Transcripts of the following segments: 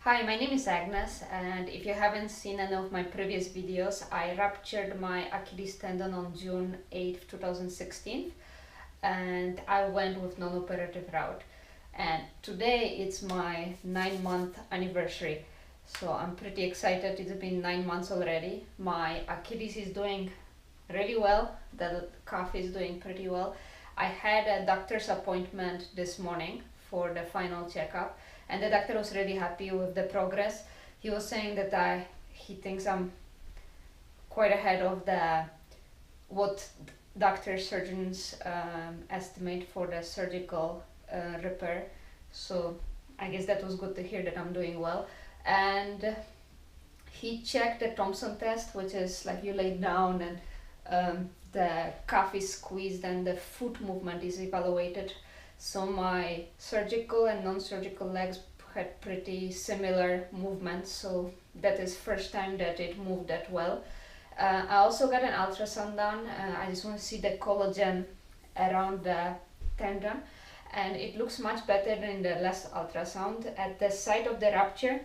Hi, my name is Agnes, and if you haven't seen any of my previous videos, I ruptured my Achilles tendon on June 8th, 2016, and I went with non-operative route. And today it's my 9-month anniversary, so I'm pretty excited. It's been 9 months already. My Achilles is doing really well, the calf is doing pretty well. I had a doctor's appointment this morning for the final checkup, and the doctor was really happy with the progress. He was saying that he thinks I'm quite ahead of the what doctors surgeons estimate for the surgical repair. So I guess that was good to hear that I'm doing well. And he checked the Thompson test, which is like you lay down and the calf is squeezed and the foot movement is evaluated. So my surgical and non-surgical legs had pretty similar movements, so that is first time that it moved that well. I also got an ultrasound done. I just want to see the collagen around the tendon, and it looks much better than in the last ultrasound. At the site of the rupture,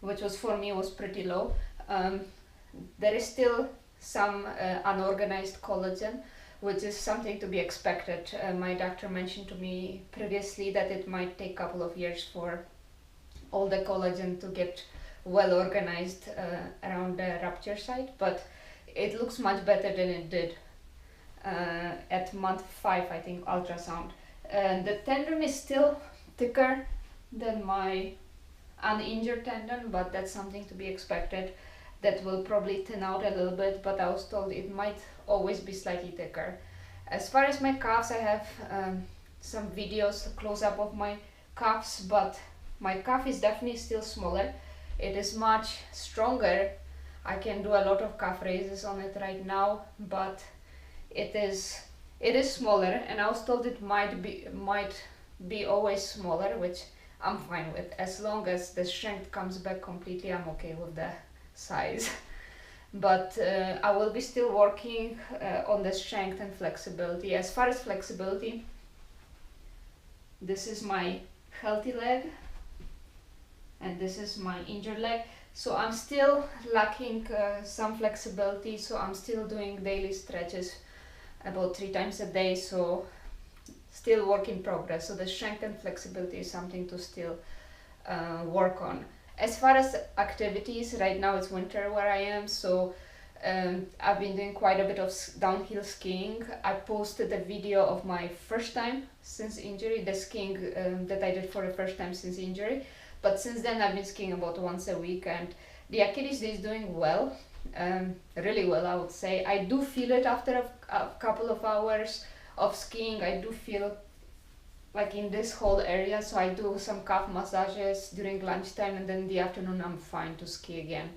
which was for me was pretty low, there is still some unorganized collagen, which is something to be expected. My doctor mentioned to me previously that it might take a couple of years for all the collagen to get well organized around the rupture site, but it looks much better than it did at month 5, I think, ultrasound. The tendon is still thicker than my uninjured tendon, but that's something to be expected. That will probably thin out a little bit, but I was told it might always be slightly thicker. As far as my calves, I have some videos close up of my calves, but my calf is definitely still smaller. It is much stronger. I can do a lot of calf raises on it right now, but it is smaller, and I was told it might be always smaller, which I'm fine with. As long as the strength comes back completely, I'm okay with the size. But I will be still working on the strength and flexibility. As far as flexibility, this is my healthy leg and this is my injured leg, so I'm still lacking some flexibility, so I'm still doing daily stretches about 3 times a day, so still work in progress. So the strength and flexibility is something to still work on. As far as activities, right now it's winter where I am, so I've been doing quite a bit of downhill skiing. I posted a video of my first time since injury, the skiing that I did for the first time since injury, but since then I've been skiing about once a week, and the Achilles is doing well, really well, I would say. I do feel it after a couple of hours of skiing. I do feel like in this whole area, so I do some calf massages during lunchtime, and then in the afternoon I'm fine to ski again.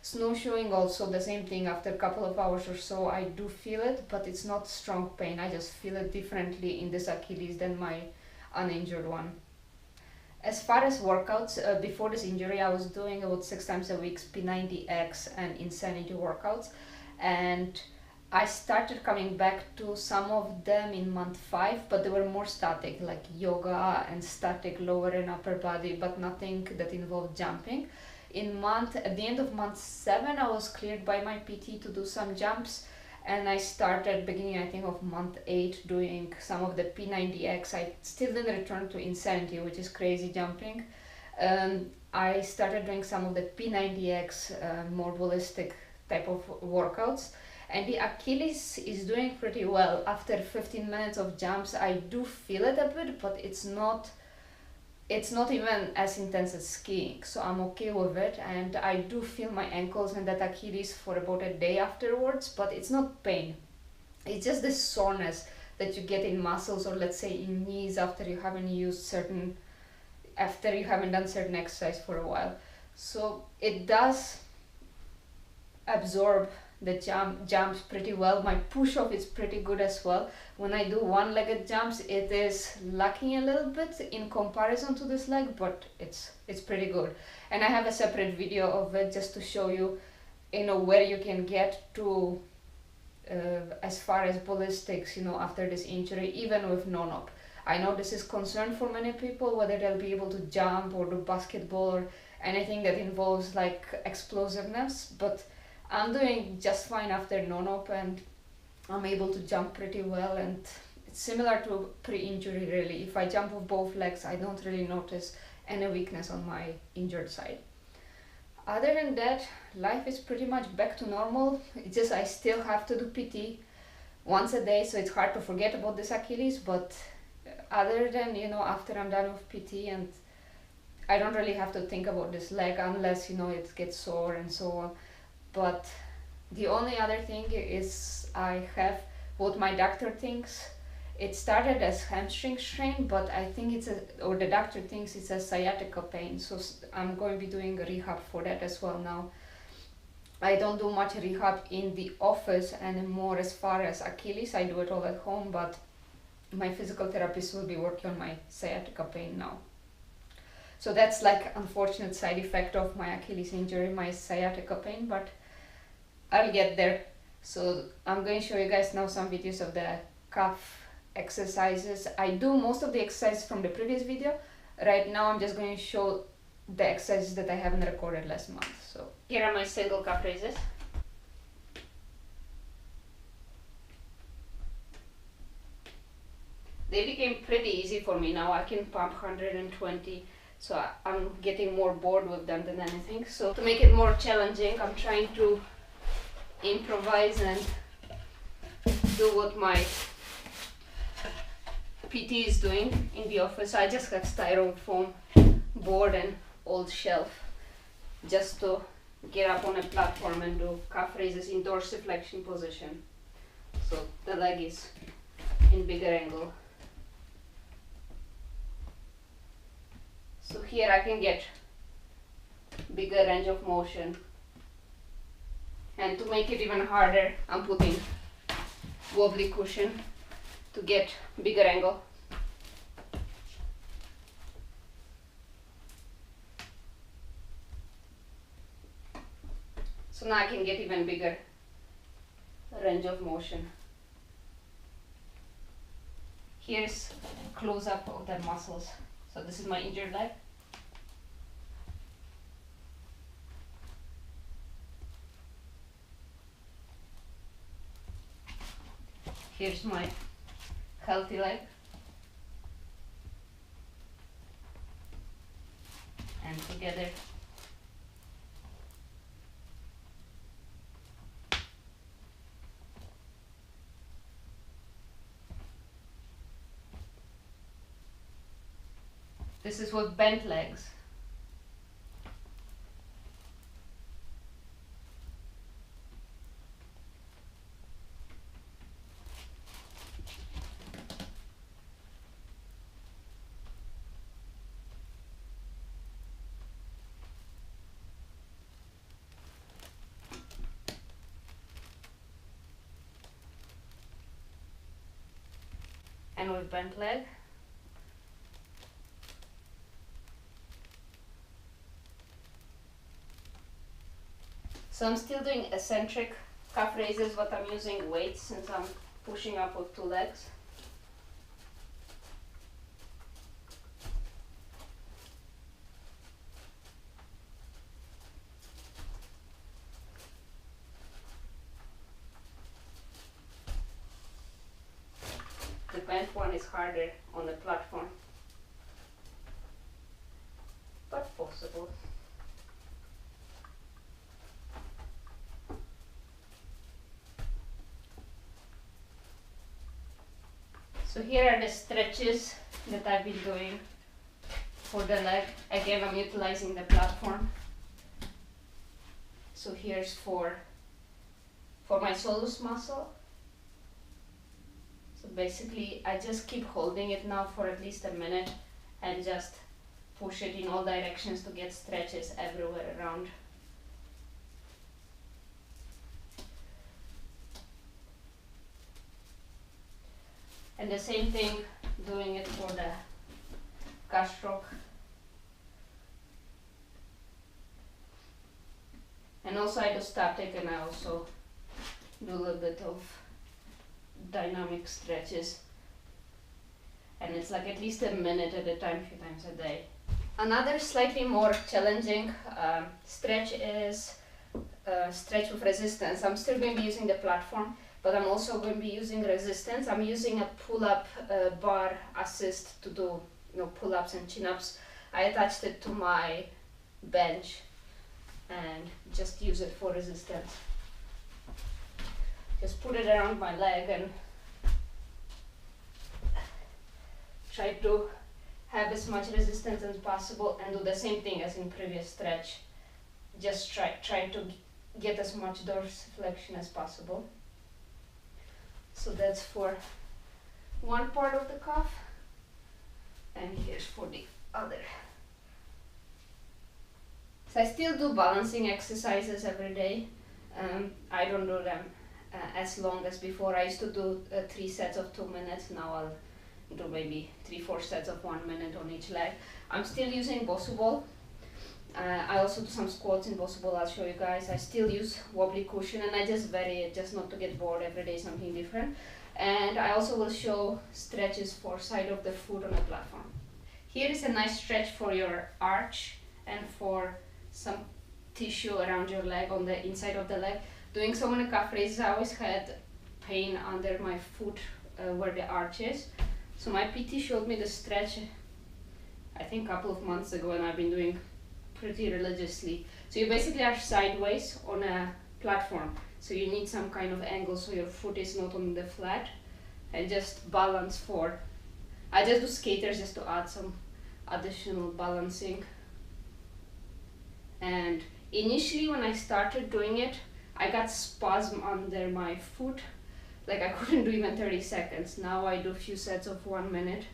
Snowshoeing also the same thing. After a couple of hours or so I do feel it, but it's not strong pain. I just feel it differently in this Achilles than my uninjured one. As far as workouts, before this injury I was doing about 6 times a week P90X and insanity workouts, and I started coming back to some of them in month 5, but they were more static, like yoga and static lower and upper body, but nothing that involved jumping. At the end of month 7, I was cleared by my PT to do some jumps, and I started beginning, I think, of month 8 doing some of the P90X. I still didn't return to insanity, which is crazy jumping. I started doing some of the P90X, more ballistic type of workouts. And the Achilles is doing pretty well. After 15 minutes of jumps, I do feel it a bit, but it's not even as intense as skiing, so I'm okay with it. And I do feel my ankles and that Achilles for about a day afterwards, but it's not pain. It's just this soreness that you get in muscles, or let's say in knees, after you haven't done certain exercise for a while. So it does absorb the jumps pretty well. My push-off is pretty good as well. When I do one-legged jumps, it is lacking a little bit in comparison to this leg, but it's pretty good. And I have a separate video of it just to show you, where you can get to as far as ballistics, after this injury, even with non-op. I know this is concern for many people, whether they'll be able to jump or do basketball or anything that involves like explosiveness, but I'm doing just fine after non-op, and I'm able to jump pretty well, and it's similar to pre-injury really. If I jump with both legs, I don't really notice any weakness on my injured side. Other than that, life is pretty much back to normal. It's just I still have to do PT once a day, so it's hard to forget about this Achilles, but other than, after I'm done with PT, and I don't really have to think about this leg unless, it gets sore and so on. But the only other thing is I have what my doctor thinks. It started as hamstring strain, but I think the doctor thinks it's a sciatica pain, so I'm going to be doing a rehab for that as well now. I don't do much rehab in the office anymore as far as Achilles. I do it all at home, but my physical therapist will be working on my sciatica pain now. So that's like unfortunate side effect of my Achilles injury, my sciatica pain, but I'll get there. So I'm going to show you guys now some videos of the calf exercises. I do most of the exercises from the previous video. Right now I'm just going to show the exercises that I haven't recorded last month. So here are my single calf raises. They became pretty easy for me now. I can pump 120, so I'm getting more bored with them than anything. So to make it more challenging, I'm trying to improvise and do what my PT is doing in the office. I just have styrofoam board and old shelf just to get up on a platform and do calf raises in dorsiflexion position. So the leg is in bigger angle. So here I can get bigger range of motion. And to make it even harder, I'm putting wobbly cushion to get bigger angle. So now I can get even bigger range of motion. Here's close up of the muscles. So this is my injured leg. Here's my healthy leg. And together. This is with bent legs. And with bent leg. So I'm still doing eccentric calf raises, but I'm using weights since I'm pushing up with two legs. The bent one is harder on the platform, but possible. So here are the stretches that I've been doing for the leg. Again, I'm utilizing the platform. So here's for my soleus muscle. So basically I just keep holding it now for at least a minute and just push it in all directions to get stretches everywhere around. And the same thing, doing it for the gastroc. And also I do static, and I also do a little bit of dynamic stretches. and it's like at least a minute at a time, a few times a day. Another slightly more challenging stretch is stretch with resistance. I'm still going to be using the platform, but I'm also going to be using resistance. I'm using a pull-up bar assist to do pull-ups and chin-ups. I attached it to my bench and just use it for resistance. Just put it around my leg and try to have as much resistance as possible, and do the same thing as in previous stretch. Just try to get as much dorsiflexion as possible. So that's for one part of the calf, and here's for the other. So I still do balancing exercises every day. I don't do them as long as before. I used to do 3 sets of 2 minutes. Now I'll do maybe 3-4 sets of 1 minute on each leg. I'm still using Bosu ball. I also do some squats in Bosu ball. I'll show you guys. I still use wobbly cushion, and I just vary it just not to get bored. Every day something different. And I also will show stretches for side of the foot on a platform. Here is a nice stretch for your arch and for some tissue around your leg, on the inside of the leg. Doing so many calf raises, I always had pain under my foot where the arch is. So my PT showed me the stretch, I think a couple of months ago, and I've been doing pretty religiously. So you basically are sideways on a platform. So you need some kind of angle so your foot is not on the flat, and just balance for, I just do skaters just to add some additional balancing. And initially when I started doing it, I got spasm under my foot. Like I couldn't do even 30 seconds. Now I do a few sets of 1 minute,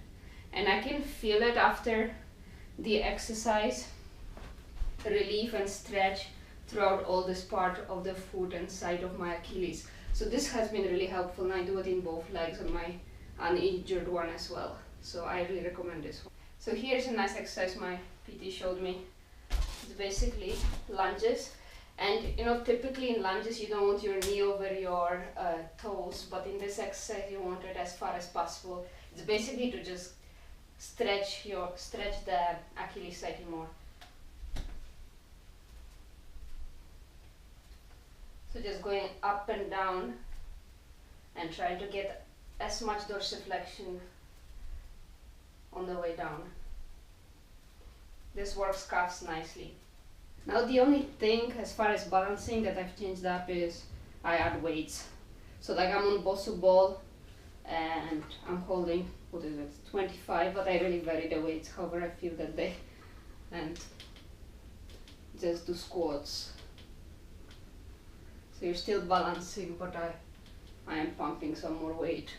and I can feel it after the exercise, relief and stretch throughout all this part of the foot and side of my Achilles. So this has been really helpful, and I do it in both legs on my uninjured one as well. So I really recommend this one. So here's a nice exercise my PT showed me. It's basically lunges. And typically in lunges you don't want your knee over your toes, but in this exercise you want it as far as possible. It's basically to just stretch the Achilles slightly more. So just going up and down and trying to get as much dorsiflexion on the way down. This works calves nicely. Now the only thing as far as balancing that I've changed up is I add weights. So like I'm on Bosu ball and I'm holding, 25, but I really vary the weights however I feel that day, and just do squats. So you're still balancing, but I am pumping some more weight.